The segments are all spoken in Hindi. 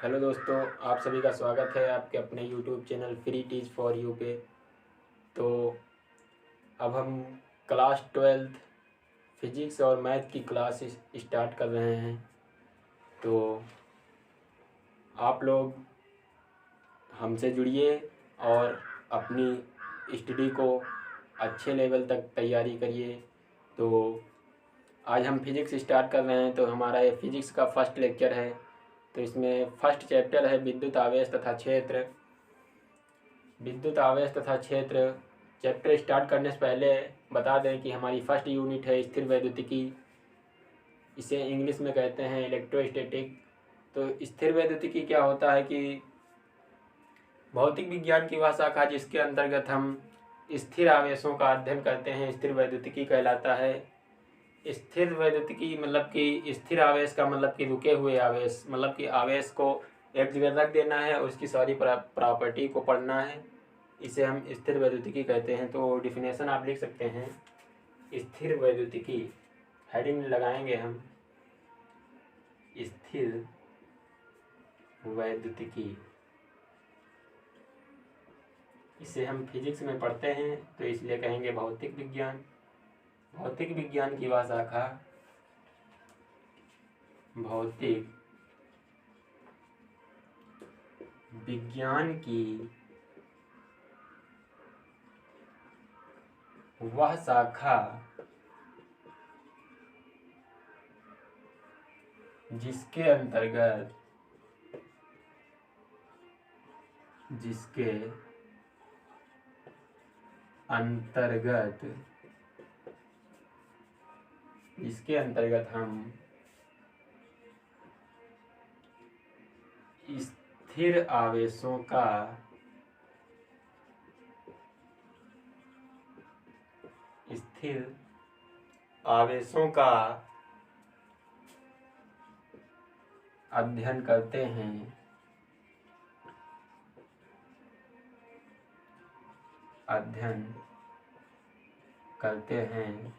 हेलो दोस्तों, आप सभी का स्वागत है आपके अपने YouTube channel free teach for you पे। तो अब हम क्लास 12th फिजिक्स और मैथ की क्लास स्टार्ट कर रहे हैं। तो आप लोग हमसे जुड़िए और अपनी स्टडी को अच्छे लेवल तक तैयारी करिए। तो आज हम फिजिक्स स्टार्ट कर रहे हैं। तो हमारा ये फिजिक्स का फर्स्ट लेक्चर है। तो इसमें फर्स्ट चैप्टर है विद्युत आवेश तथा क्षेत्र। विद्युत आवेश तथा क्षेत्र चैप्टर स्टार्ट करने से पहले बता दें कि हमारी फर्स्ट यूनिट है स्थिर वैद्युतिकी। इसे इंग्लिश में कहते हैं इलेक्ट्रोस्टैटिक। तो स्थिर वैद्युतिकी क्या होता है कि भौतिक विज्ञान की वह शाखा जिसके अंतर्गत हम स्थिर आवेशों का अध्ययन करते हैं, स्थिर वैद्युतिकी कहलाता है। स्थिर वैद्युतिकी मतलब कि स्थिर आवेश का मतलब कि रुके हुए आवेश, मतलब कि आवेश को एक जगह रख देना है और उसकी सारी प्रॉपर्टी को पढ़ना है। इसे हम स्थिर वैद्युतिकी कहते हैं। तो डिफिनेशन आप लिख सकते हैं, स्थिर वैद्युतिकी हेडिंग लगाएंगे हम, स्थिर वैद्युतिकी। इसे हम फिजिक्स में पढ़ते हैं तो इसलिए कहेंगे भौतिक विज्ञान। भौतिक विज्ञान की वह शाखा, भौतिक विज्ञान की वह शाखा जिसके अंतर्गत हम स्थिर आवेशों का अध्ययन करते हैं।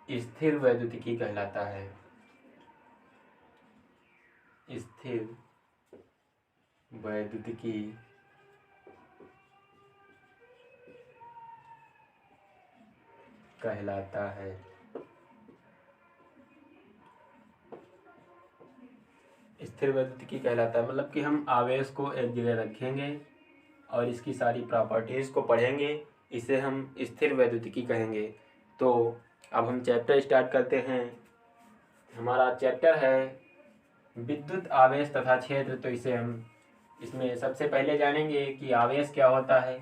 स्थिर वैद्युतिकी कहलाता है। स्थिर वैद्युतिकी कहलाता है। स्थिर वैद्युतिकी कहलाता है मतलब कि हम आवेश को एक जगह रखेंगे और इसकी सारी प्रॉपर्टीज़ को पढ़ेंगे। इसे हम स्थिर वैद्युतिकी कहेंगे। तो अब हम चैप्टर स्टार्ट करते हैं। हमारा चैप्टर है विद्युत आवेश तथा क्षेत्र। तो इसे हम इसमें सबसे पहले जानेंगे कि आवेश क्या होता है।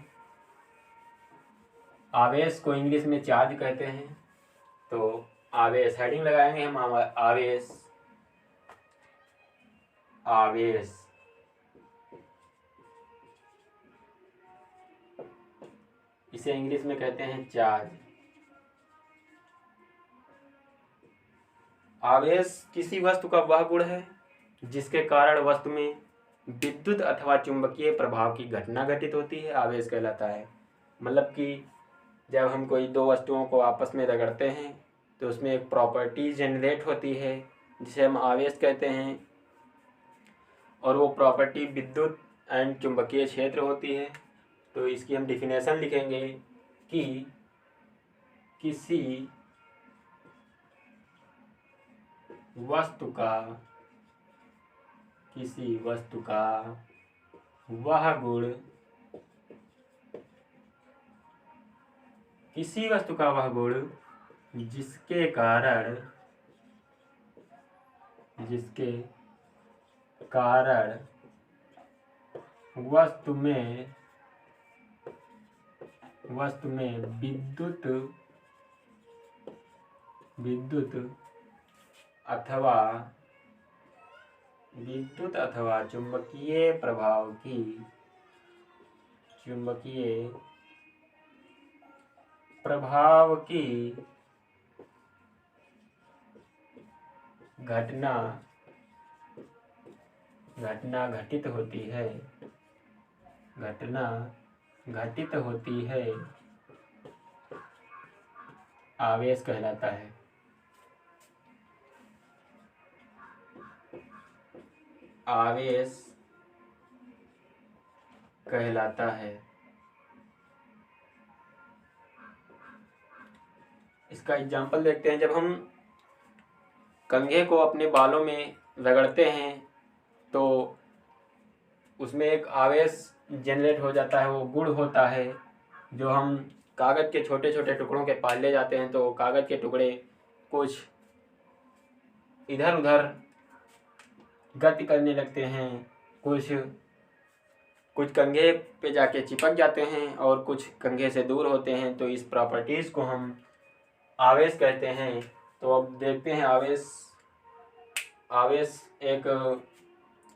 आवेश को इंग्लिश में चार्ज कहते हैं। तो आवेश हेडिंग लगाएंगे हम, आवेश इसे इंग्लिश में कहते हैं चार्ज। आवेश किसी वस्तु का वह गुण है जिसके कारण वस्तु में विद्युत अथवा चुंबकीय प्रभाव की घटना घटित होती है, आवेश कहलाता है। मतलब कि जब हम कोई दो वस्तुओं को आपस में रगड़ते हैं तो उसमें एक प्रॉपर्टी जनरेट होती है जिसे हम आवेश कहते हैं, और वो प्रॉपर्टी विद्युत एंड चुंबकीय क्षेत्र होती है। तो इसकी हम डिफिनेशन लिखेंगे कि किसी वस्तु का वह गुण जिसके कारण वस्तु में विद्युत अथवा चुंबकीय प्रभाव की घटना घटित होती है, आवेश कहलाता है। आवेश कहलाता है। इसका एग्जाम्पल देखते हैं। जब हम कंघे को अपने बालों में रगड़ते हैं तो उसमें एक आवेश जनरेट हो जाता है, वो गुण होता है। जो हम कागज़ के छोटे छोटे टुकड़ों के पाले जाते हैं तो कागज़ के टुकड़े कुछ इधर उधर गति करने लगते हैं, कुछ कंघे पे जाके चिपक जाते हैं और कुछ कंघे से दूर होते हैं। तो इस प्रॉपर्टीज़ को हम आवेश कहते हैं। तो अब देखते हैं आवेश एक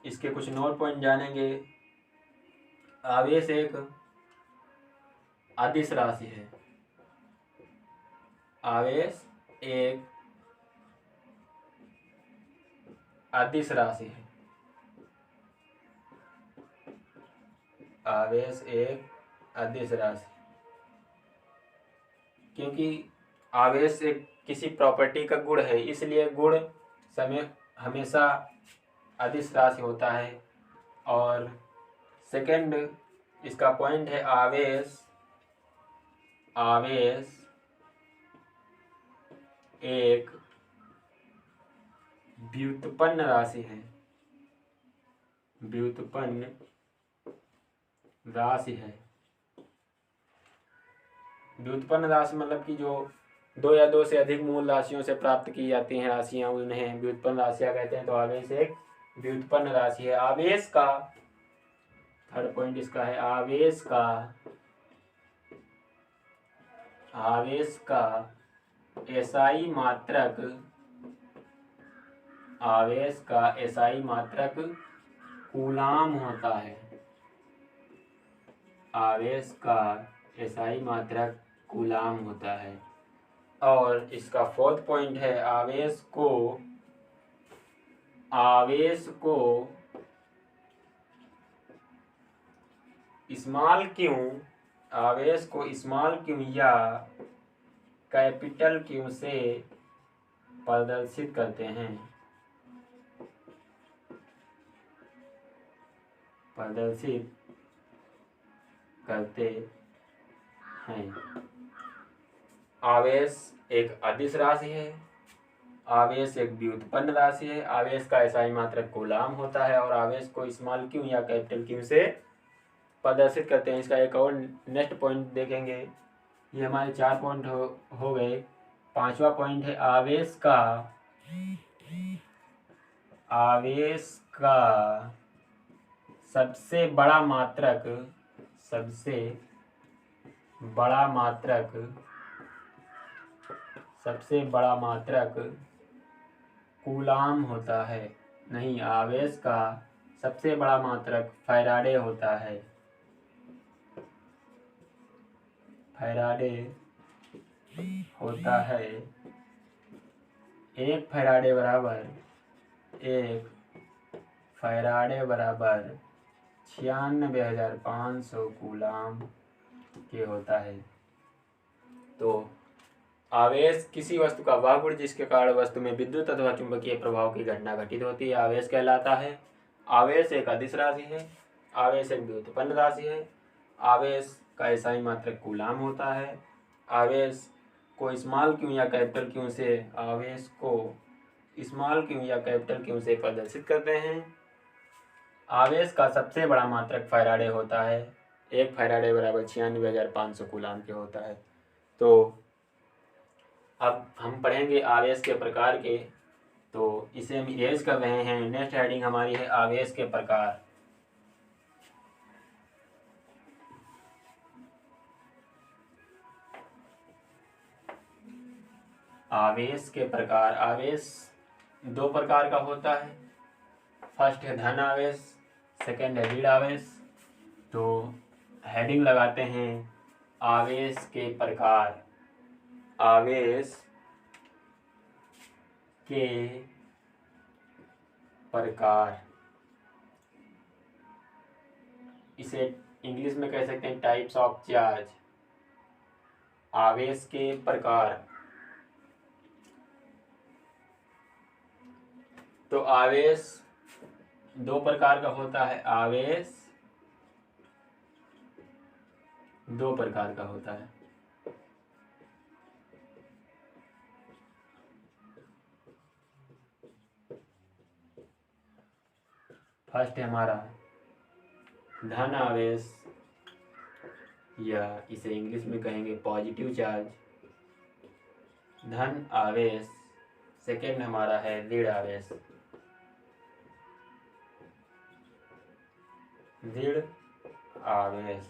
इसके कुछ नोट पॉइंट जानेंगे। आवेश एक अदिश राशि है। आवेश एक अदिश राशि है। आवेश एक अदिश राशि, क्योंकि आवेश एक किसी प्रॉपर्टी का गुण है, इसलिए गुण समय हमेशा अदिश राशि होता है। और सेकंड इसका पॉइंट है आवेश एक व्युत्पन्न राशि है। व्युत्पन्न राशि है। व्युत्पन्न राशि मतलब कि जो दो या दो से अधिक मूल राशियों से प्राप्त की जाती हैं राशियां, उन्हें व्युत्पन्न राशियां कहते हैं। तो आवेश एक व्युत्पन्न राशि है। आवेश का थर्ड पॉइंट इसका है आवेश का एसआई मात्रक, आवेश का एसआई मात्रक कूलाम होता है। आवेश का एसआई मात्रक कूलाम होता है। और इसका फोर्थ पॉइंट है आवेश को स्मॉल क्यू या कैपिटल क्यू से प्रदर्शित करते हैं। आवेश एक अदिश राशि है। आवेश एक व्युत्पन्न राशि है। आवेश का एसआई मात्रक कूलाम होता है और आवेश को स्मॉल क्यू या कैपिटल क्यू से प्रदर्शित करते हैं। इसका एक और नेक्स्ट पॉइंट देखेंगे। ये हमारे 4 पॉइंट हो गए। 5वां पॉइंट है आवेश का सबसे बड़ा मात्रक कूलाम होता है। नहीं, आवेश का सबसे बड़ा मात्रक फैराडे होता है। एक फैराडे बराबर 96,500 कूलाम के होता है। तो आवेश किसी वस्तु का वह गुण जिसके कारण वस्तु में विद्युत अथवा चुंबकीय प्रभाव की घटना घटित होती है, आवेश कहलाता है। आवेश एक अदिश राशि है। आवेश एक व्युत्पन्न राशि है। आवेश का एसआई मात्रक कूलाम होता है। आवेश को स्मॉल क्यू या कैपिटल क्यू से प्रदर्शित करते हैं। आवेश का सबसे बड़ा मात्रक फैराडे होता है। एक फैराडे बराबर 96,500 कूलाम के होता है। तो अब हम पढ़ेंगे आवेश के प्रकार के। तो इसे हम इरेज कर रहे हैं। नेक्स्ट हेडिंग हमारी है आवेश के प्रकार। आवेश के प्रकार। आवेश 2 प्रकार का होता है। फर्स्ट है धन आवेश, सेकंड है ऋण आवेश। तो हेडिंग लगाते हैं आवेश के प्रकार। आवेश के प्रकार, इसे इंग्लिश में कह सकते हैं टाइप्स ऑफ चार्ज। आवेश के प्रकार। तो आवेश दो प्रकार का होता है आवेश, दो प्रकार का होता है। फर्स्ट है हमारा धन आवेश, या इसे इंग्लिश में कहेंगे पॉजिटिव चार्ज, धन आवेश। सेकेंड हमारा है ऋण आवेश, ऋण आवेश।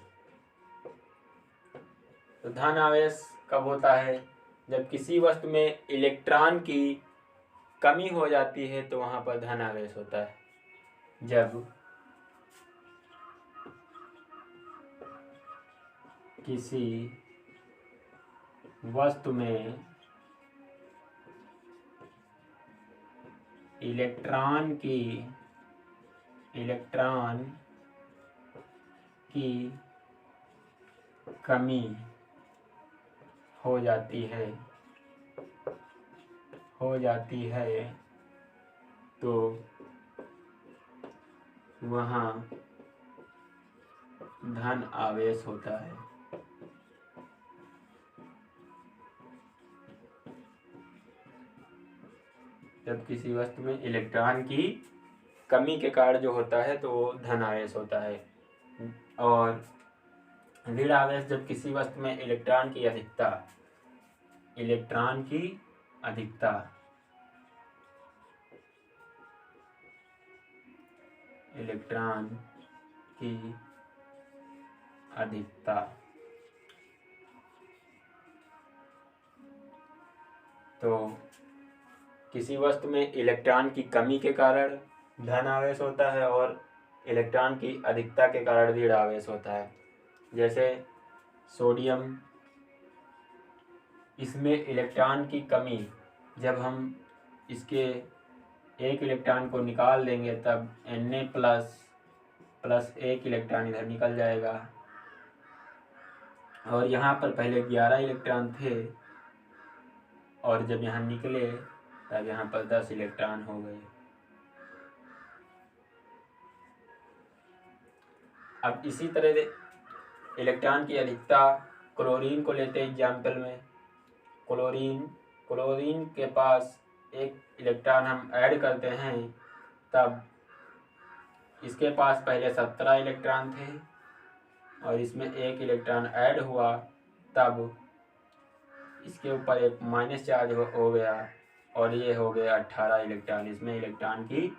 तो धन आवेश कब होता है? जब किसी वस्तु में इलेक्ट्रॉन की कमी हो जाती है तो वहां पर धन आवेश होता है। जब किसी वस्तु में इलेक्ट्रॉन की कमी हो जाती है तो वहाँ धन आवेश होता है। जब किसी वस्तु में इलेक्ट्रॉन की कमी के कारण जो होता है तो वो धन आवेश होता है। और ऋण आवेश जब किसी वस्तु में इलेक्ट्रॉन की अधिकता तो किसी वस्तु में इलेक्ट्रॉन की कमी के कारण धन आवेश होता है और इलेक्ट्रॉन की अधिकता के कारण ऋण आवेश होता है। जैसे सोडियम, इसमें इलेक्ट्रॉन की कमी, जब हम इसके एक इलेक्ट्रॉन को निकाल देंगे तब Na प्लस एक इलेक्ट्रॉन इधर निकल जाएगा, और यहाँ पर पहले 11 इलेक्ट्रॉन थे और जब यहाँ निकले तब यहाँ पर 10 इलेक्ट्रॉन हो गए। अब इसी तरह इलेक्ट्रॉन की अधिकता, क्लोरीन को लेते हैं एग्जाम्पल में। क्लोरीन के पास एक इलेक्ट्रॉन हम ऐड करते हैं तब इसके पास पहले 17 इलेक्ट्रॉन थे और इसमें एक इलेक्ट्रॉन ऐड हुआ तब इसके ऊपर एक माइनस चार्ज हो गया और ये हो गया 18 इलेक्ट्रॉन। इसमें इलेक्ट्रॉन की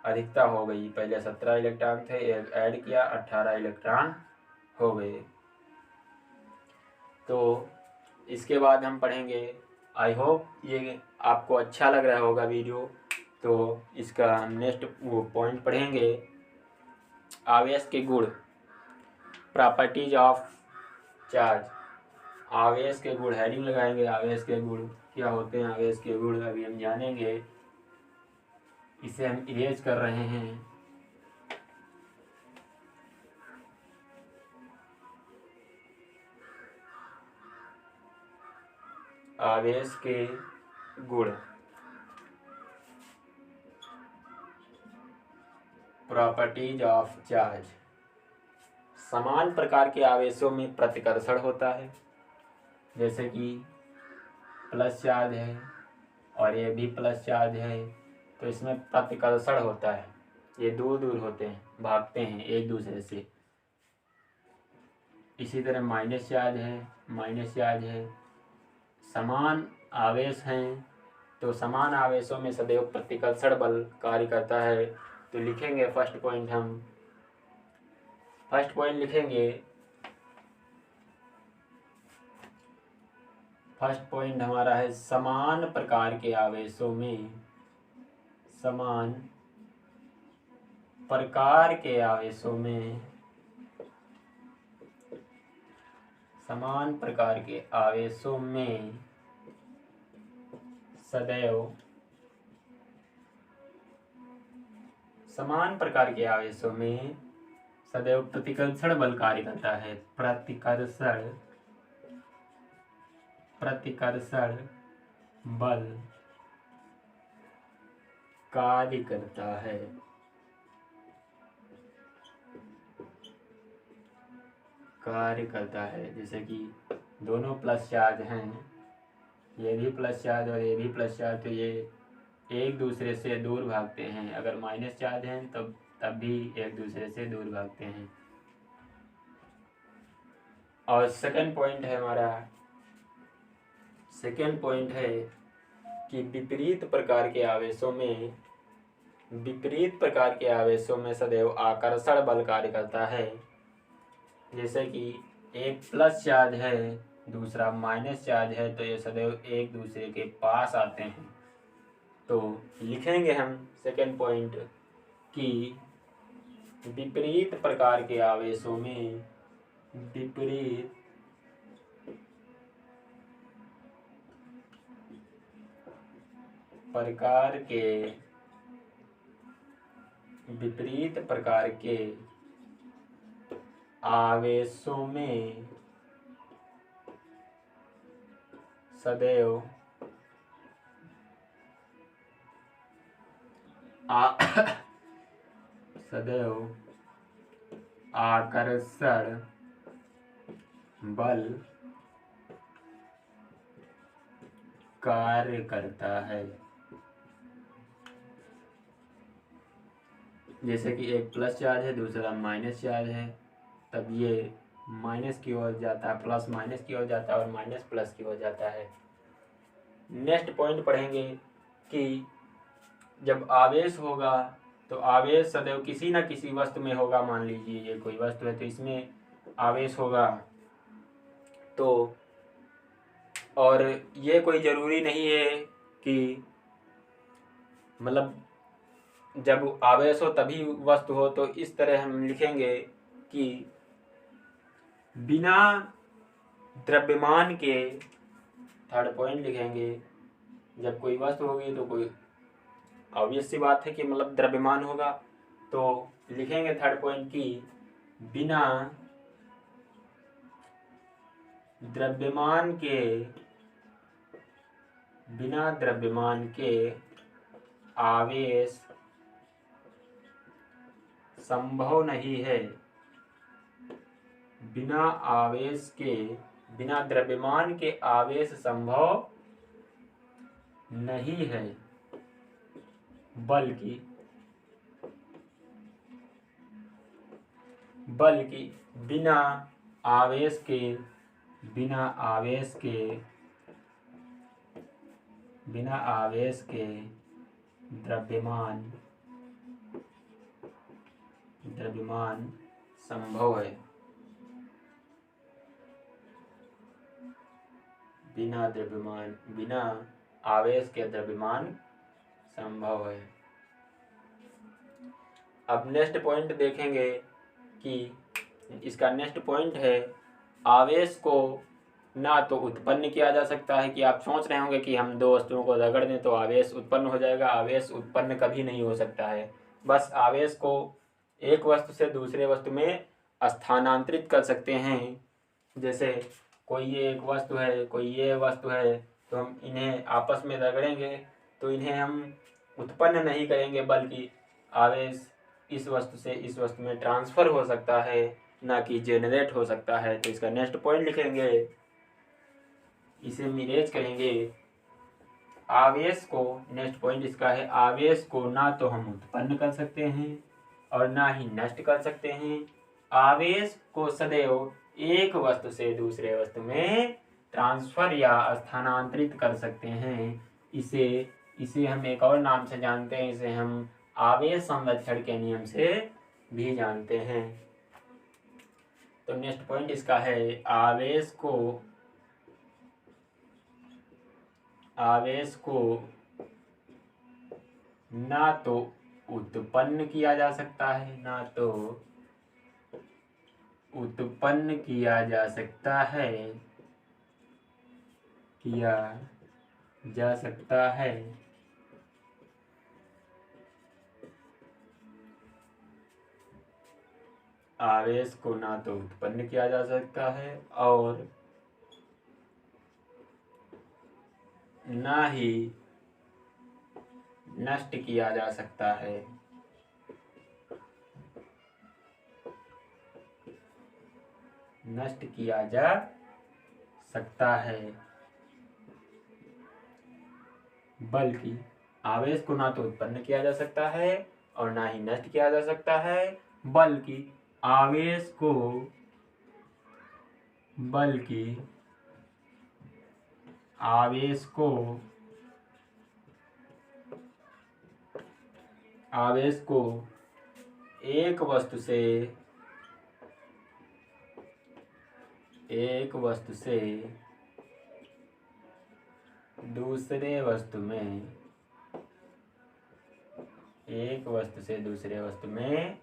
अधिकता हो गई, पहले 17 इलेक्ट्रॉन थे, एक ऐड किया, 18 इलेक्ट्रॉन हो गए। तो इसके बाद हम पढ़ेंगे, आई होप ये आपको अच्छा लग रहा होगा वीडियो, तो इसका हम नेक्स्ट वो पॉइंट पढ़ेंगे, आवेश के गुण, प्रॉपर्टीज ऑफ चार्ज। आवेश के गुण हेडिंग लगाएंगे, आवेश के गुण क्या होते हैं, आवेश के गुण अभी हम जानेंगे। इसे हम इरेज कर रहे हैं। आवेश के गुण, प्रॉपर्टीज ऑफ चार्ज। समान प्रकार के आवेशों में प्रतिकर्षण होता है, जैसे कि प्लस चार्ज है और ये भी प्लस चार्ज है तो इसमें प्रतिकर्षण होता है, ये दूर दूर होते हैं, भागते हैं एक दूसरे से। इसी तरह माइनस चार्ज है। समान आवेश हैं तो समान आवेशों में सदैव प्रतिकर्षण बल कार्य करता है। तो लिखेंगे फर्स्ट पॉइंट हमारा है, समान प्रकार के आवेशों में सदैव प्रतिकर्षण बल कार्य करता है। प्रतिकर्षण बल कार्य करता है। कार्य करता है। जैसे कि दोनों प्लस चार्ज हैं, ये भी प्लस चार्ज और ये भी प्लस चार्ज, तो ये एक दूसरे से दूर भागते हैं। अगर माइनस चार्ज हैं तब भी एक दूसरे से दूर भागते हैं। और सेकंड पॉइंट है हमारा, सेकंड पॉइंट है कि विपरीत प्रकार के आवेशों में सदैव आकर्षण बल कार्य करता है। जैसे कि एक प्लस चार्ज है, दूसरा माइनस चार्ज है, तो ये सदैव एक दूसरे के पास आते हैं। तो लिखेंगे हम सेकंड पॉइंट कि विपरीत प्रकार के आवेशों में विपरीत प्रकार के आवेशों में सदैव आकर्षण बल कार्य करता है। जैसे कि एक प्लस चार्ज है, दूसरा माइनस चार्ज है, तब ये माइनस की ओर जाता है, प्लस माइनस की ओर जाता है और माइनस प्लस की ओर जाता है। नेक्स्ट पॉइंट पढ़ेंगे कि जब आवेश होगा तो आवेश सदैव किसी न किसी वस्तु में होगा। मान लीजिए ये कोई वस्तु है तो इसमें आवेश होगा, तो और ये कोई ज़रूरी नहीं है कि मतलब जब आवेश हो तभी वस्तु हो। तो इस तरह हम लिखेंगे कि बिना द्रव्यमान के, थर्ड पॉइंट लिखेंगे, जब कोई वस्तु होगी तो कोई ऑब्वियस सी बात है कि मतलब द्रव्यमान होगा। तो लिखेंगे थर्ड पॉइंट की बिना द्रव्यमान के आवेश संभव नहीं है। बिना द्रव्यमान के आवेश संभव नहीं है, बल्कि बिना आवेश के द्रव्यमान संभव है। बिना आवेश के द्रव्यमान संभव है। अब नेक्स्ट पॉइंट देखेंगे कि इसका नेक्स्ट पॉइंट है आवेश को ना तो उत्पन्न किया जा सकता है, कि आप सोच रहे होंगे कि हम दो वस्तुओं को रगड़ दें तो आवेश उत्पन्न हो जाएगा। आवेश उत्पन्न कभी नहीं हो सकता है। बस आवेश को एक वस्तु से दूसरे वस्तु में स्थानांतरित कर सकते हैं। जैसे कोई ये एक वस्तु है, कोई ये वस्तु है, तो हम इन्हें आपस में रगड़ेंगे तो इन्हें हम उत्पन्न नहीं करेंगे, बल्कि आवेश इस वस्तु से इस वस्तु में ट्रांसफ़र हो सकता है, ना कि जेनरेट हो सकता है। तो इसका नेक्स्ट पॉइंट लिखेंगे, इसे मिरेज करेंगे। आवेश को, नेक्स्ट पॉइंट इसका है, आवेश को ना तो हम उत्पन्न कर सकते हैं और ना ही नष्ट कर सकते हैं। आवेश को सदैव एक वस्तु से दूसरे वस्तु में ट्रांसफ़र या स्थानांतरित कर सकते हैं। इसे हम एक और नाम से जानते हैं, इसे हम आवेश संरक्षण के नियम से भी जानते हैं। तो नेक्स्ट पॉइंट इसका है आवेश को ना तो उत्पन्न किया जा सकता है, आवेश को ना तो उत्पन्न किया जा सकता है और ना ही नष्ट किया जा सकता है। नष्ट किया जा सकता है, बल्कि आवेश को ना तो उत्पन्न किया जा सकता है और ना ही नष्ट किया जा सकता है, बल्कि आवेश को एक वस्तु से दूसरे वस्तु में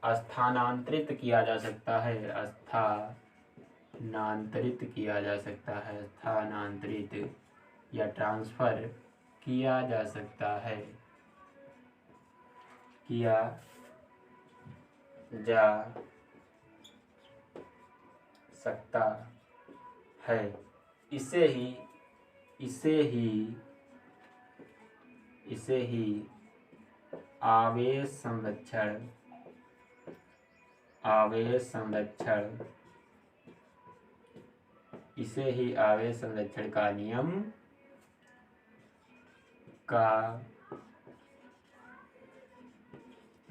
स्थानांतरित किया जा सकता है, स्थानांतरित या ट्रांसफर किया जा सकता है, इसे ही आवेश संरक्षण का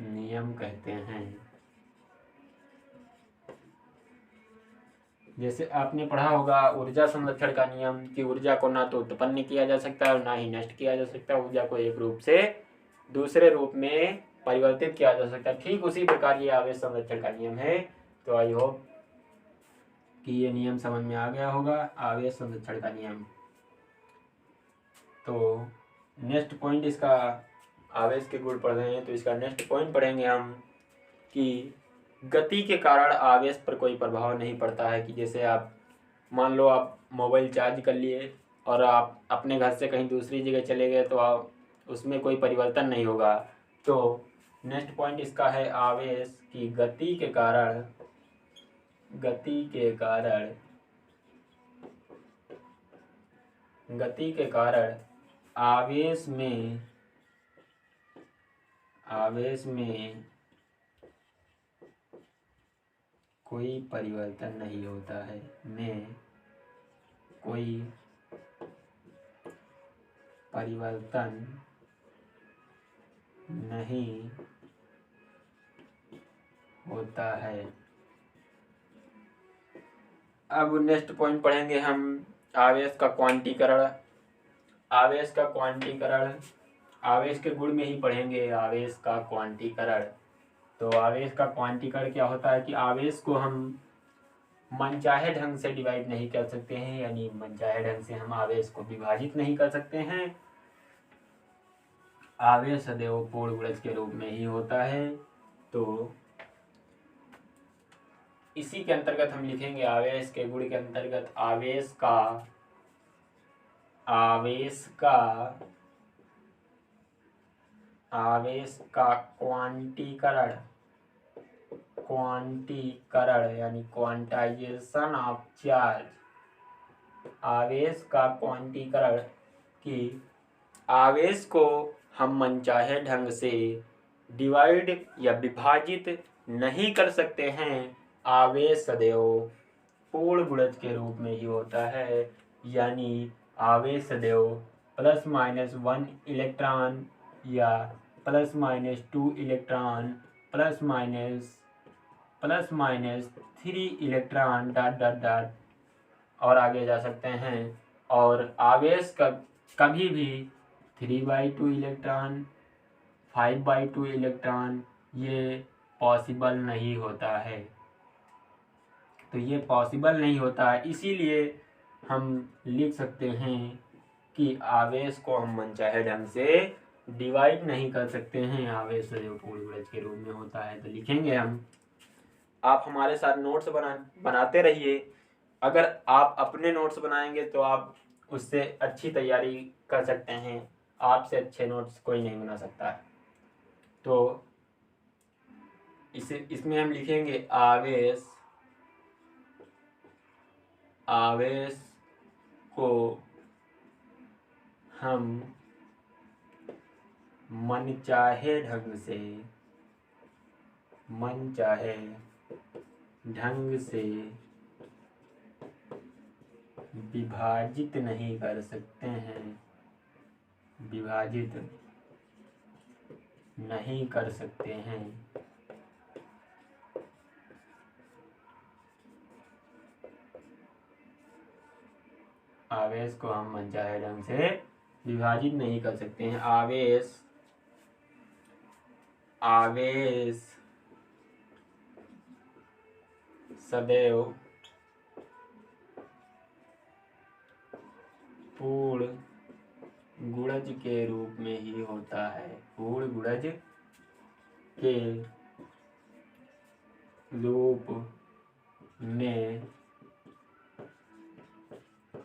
नियम कहते हैं। जैसे आपने पढ़ा होगा ऊर्जा संरक्षण का नियम कि ऊर्जा को ना तो उत्पन्न किया जा सकता है और ना ही नष्ट किया जा सकता है, ऊर्जा को एक रूप से दूसरे रूप में परिवर्तित किया जा सकता है। ठीक उसी प्रकार ये आवेश संरक्षण का नियम है। तो आई होप कि ये नियम समझ में आ गया होगा, आवेश संरक्षण का नियम। तो नेक्स्ट पॉइंट इसका, आवेश के गुण पढ़ रहे हैं तो इसका नेक्स्ट पॉइंट पढ़ेंगे हम कि गति के कारण आवेश पर कोई प्रभाव नहीं पड़ता है। कि जैसे आप मान लो आप मोबाइल चार्ज कर लिए और आप अपने घर से कहीं दूसरी जगह चले गए तो आप उसमें कोई परिवर्तन नहीं होगा। तो नेक्स्ट पॉइंट इसका है आवेश की गति के कारण आवेश में कोई परिवर्तन नहीं होता है, अब नेक्स्ट पॉइंट पढ़ेंगे हम आवेश का क्वांटीकरण। आवेश के गुण में ही पढ़ेंगे आवेश का क्वांटीकरण। तो आवेश का क्वांटीकरण क्या होता है कि आवेश को हम मनचाहे ढंग से डिवाइड नहीं कर सकते हैं, यानी मनचाहे ढंग से हम आवेश को विभाजित नहीं कर सकते हैं। आवेश सदैव पूर्ण गुणज के रूप में ही होता है। तो इसी के अंतर्गत हम लिखेंगे आवेश के गुण के अंतर्गत आवेश का क्वांटीकरण यानी क्वांटाइजेशन ऑफ चार्ज। आवेश का क्वांटीकरण कि आवेश को हम मनचाहे ढंग से डिवाइड या विभाजित नहीं कर सकते हैं। आवेश सदैव पूर्ण गुणज के रूप में ही होता है, यानी आवेश सदैव +-1 इलेक्ट्रॉन या +-2 इलेक्ट्रॉन +-3 इलेक्ट्रॉन ... और आगे जा सकते हैं। और आवेश कभी भी 3/2 इलेक्ट्रॉन 5/2 इलेक्ट्रॉन ये पॉसिबल नहीं होता है। तो ये पॉसिबल नहीं होता है, इसीलिए हम लिख सकते हैं कि आवेश को हम मनचाहे ढंग से डिवाइड नहीं कर सकते हैं। आवेश सदैव पूर्ण गुणज के रूप में होता है। तो लिखेंगे हम, आप हमारे साथ नोट्स बनाते रहिए। अगर आप अपने नोट्स बनाएंगे तो आप उससे अच्छी तैयारी कर सकते हैं। आपसे अच्छे नोट्स कोई नहीं बना सकता है। तो इसमें हम लिखेंगे आवेश को हम मनचाहे ढंग से विभाजित नहीं कर सकते हैं, विभाजित नहीं कर सकते हैं। आवेश को हम मनचाहे ढंग से विभाजित नहीं कर सकते हैं। आवेश सदैव पूर्ण गुणज के रूप में ही होता है, पूर्ण गुणज के रूप में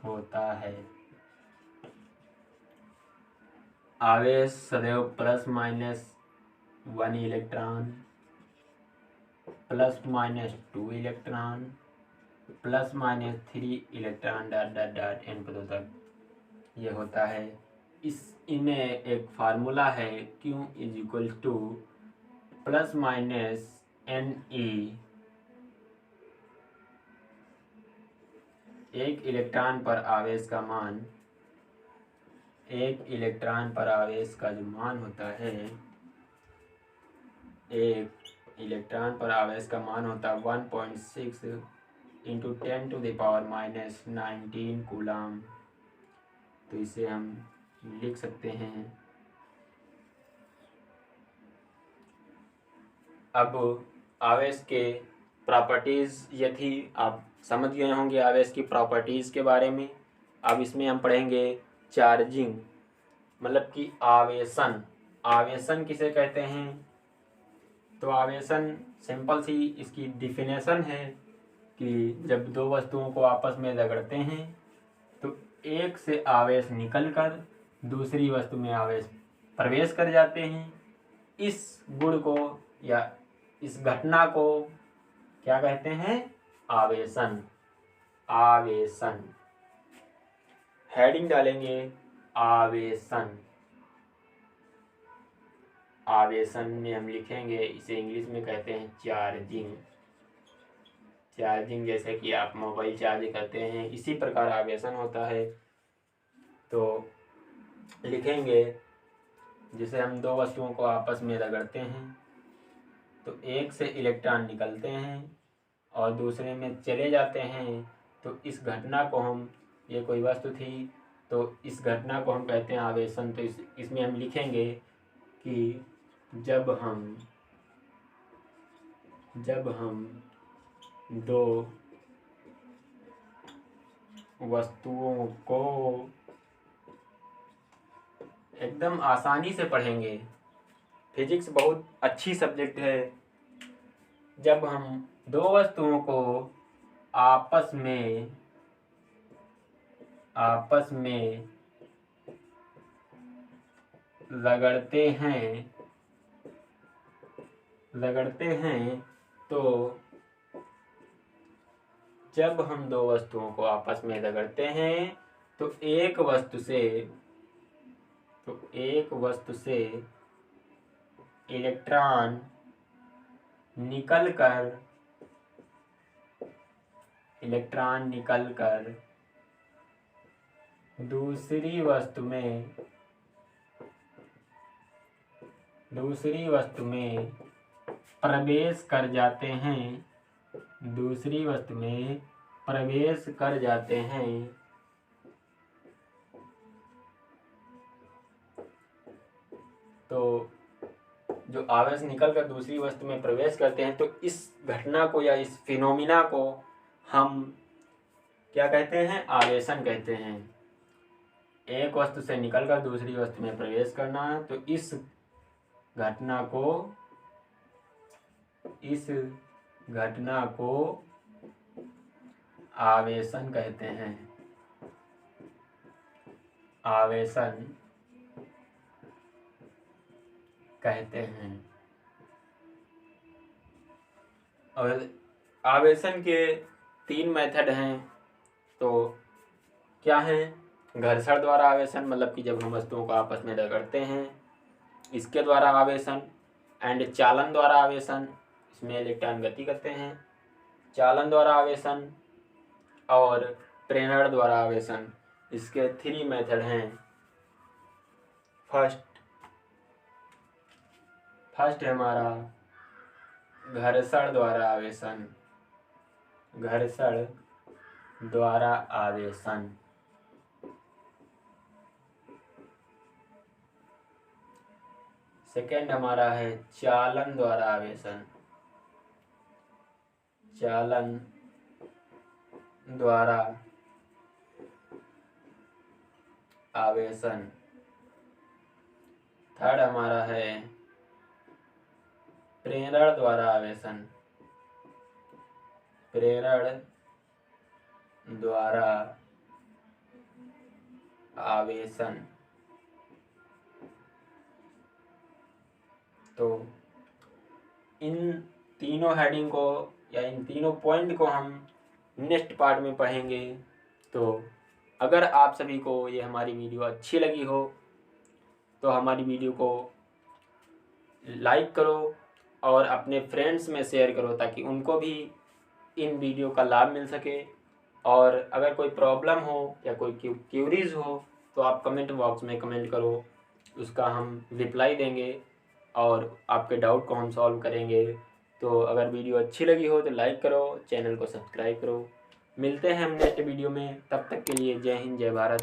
होता है। आवेश सदैव ±1 इलेक्ट्रॉन, ±2 इलेक्ट्रॉन, ±3 इलेक्ट्रॉन n पदों तक ये होता है। इनमें एक फार्मूला है Q = ±NE। एक इलेक्ट्रॉन पर आवेश का मान, एक इलेक्ट्रॉन पर आवेश का जो मान होता है, एक इलेक्ट्रॉन पर आवेश का मान होता है 1.6 × 10⁻⁻19 कूलम। तो इसे हम लिख सकते हैं। अब आवेश के प्रॉपर्टीज़ ये थी, आप समझ गए होंगे आवेश की प्रॉपर्टीज़ के बारे में। अब इसमें हम पढ़ेंगे चार्जिंग, मतलब कि आवेशन। आवेशन किसे कहते हैं? तो आवेशन सिंपल सी इसकी डिफिनेशन है कि जब दो वस्तुओं को आपस में रगड़ते हैं तो एक से आवेश निकलकर दूसरी वस्तु में आवेश प्रवेश कर जाते हैं। इस गुण को या इस घटना को क्या कहते हैं? आवेशन। आवेशन हेडिंग डालेंगे आवेशन। आवेशन में हम लिखेंगे, इसे इंग्लिश में कहते हैं चार्जिंग। चार्जिंग जैसे कि आप मोबाइल चार्ज करते हैं, इसी प्रकार आवेशन होता है। तो लिखेंगे, जिसे हम दो वस्तुओं को आपस में रगड़ते हैं तो एक से इलेक्ट्रॉन निकलते हैं और दूसरे में चले जाते हैं। तो इस घटना को हम, ये कोई वस्तु थी तो इस घटना को हम कहते हैं आवेशन। तो इसमें हम लिखेंगे कि जब हम दो वस्तुओं को, एकदम आसानी से पढ़ेंगे, फिजिक्स बहुत अच्छी सब्जेक्ट है। जब हम दो वस्तुओं को आपस में रगड़ते हैं तो जब हम दो वस्तुओं को आपस में रगड़ते हैं तो एक वस्तु से इलेक्ट्रॉन निकलकर दूसरी वस्तु में प्रवेश कर जाते हैं। दूसरी वस्तु में प्रवेश कर जाते हैं। तो जो आवेश निकलकर दूसरी वस्तु में प्रवेश करते हैं तो इस घटना को या इस फिनोमिना को हम क्या कहते हैं? आवेशन कहते हैं। एक वस्तु से निकलकर दूसरी वस्तु में प्रवेश करना है तो इस घटना को आवेशन कहते हैं। आवेशन कहते हैं। और आवेशन के 3 मेथड हैं। तो क्या हैं? घर्षण द्वारा आवेशन, मतलब कि जब हम वस्तुओं को आपस में रगड़ते हैं, इसके द्वारा आवेशन। एंड चालन द्वारा आवेशन, इसमें इलेक्ट्रॉन गति करते हैं। चालन द्वारा आवेशन और प्रेरण द्वारा आवेशन। इसके 3 मेथड हैं। फर्स्ट है हमारा घर्षण द्वारा आवेशन। घर्षण द्वारा आवेशन। सेकेंड हमारा है चालन द्वारा आवेशन। चालन द्वारा आवेशन। थर्ड हमारा है प्रेरण द्वारा आवेशन। प्रेरण द्वारा आवेशन। तो इन तीनों हेडिंग को या इन तीनों पॉइंट को हम नेक्स्ट पार्ट में पढ़ेंगे। तो अगर आप सभी को ये हमारी वीडियो अच्छी लगी हो तो हमारी वीडियो को लाइक करो और अपने फ्रेंड्स में शेयर करो ताकि उनको भी इन वीडियो का लाभ मिल सके। और अगर कोई प्रॉब्लम हो या कोई क्यूरीज हो तो आप कमेंट बॉक्स में कमेंट करो, उसका हम रिप्लाई देंगे और आपके डाउट को हम सॉल्व करेंगे। तो अगर वीडियो अच्छी लगी हो तो लाइक करो, चैनल को सब्सक्राइब करो। मिलते हैं हम नेक्स्ट वीडियो में, तब तक के लिए जय हिंद जय भारत।